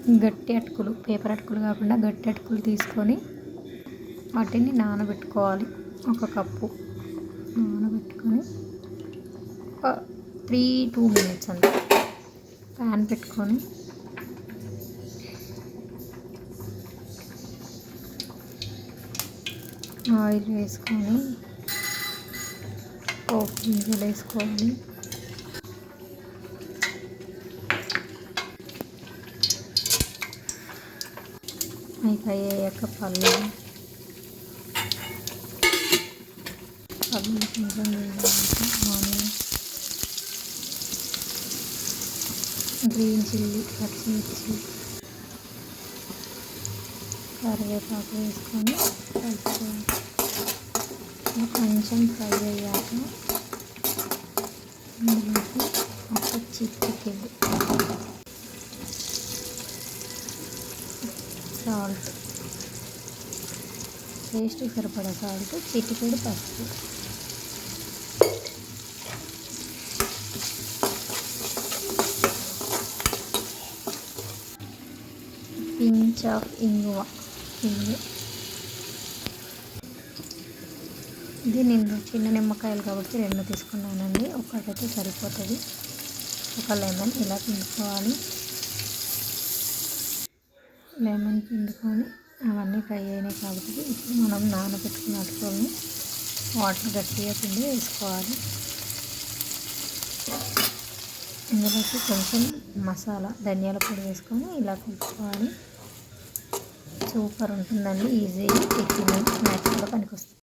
గట్టి అటుకులు, పేపర్ అటుకులు కాకుండా గట్టి అటుకులు తీసుకొని వాటిని నానబెట్టుకోవాలి. 1 కప్పు నానబెట్టుకొని ఒక 2 మినిట్స్ అంతే. ప్యాన్ పెట్టుకొని ఆయిల్ వేసుకొని పోపు గింజలు వేసుకోవాలి. అవి ఫ్రై అయ్యాక పల్లీలు కొంచెం ఆనియన్, గ్రీన్ చిల్లీ, పచ్చిమిర్చి, కరివేపాకు వేసుకొని కలుపుకోవాలి. కొంచెం ఫ్రై అయ్యాక ఇందులోకి ఒక చిటికెడు సాల్ట్, టేస్ట్కి సరిపడా సాల్ట్, చిటికెడు పసుపు, పించ్ ఆఫ్ ఇంగువ. ఇది నేను చిన్న నిమ్మకాయలు కాబట్టి 2 తీసుకున్నానండి. ఒకటైతే సరిపోతుంది. ఒక లెమన్ ఇలా పిండుకోవాలి. లెమన్ పిండుకొని అవన్నీ ఫ్రై అయినాయి కాబట్టి ఇప్పుడు మనం నానబెట్టుకున్న అటుకుల్ని వాటర్ గట్టిగా పిండి వేసుకోవాలి. ఇందులోకి కొంచెం మసాలా, ధనియాల పొడి వేసుకొని ఇలా కలుపుకోవాలి. సూపర్ ఉంటుందండి. ఈజీ టిఫిన్, స్నాక్స్ కూడా పనికొస్తుంది.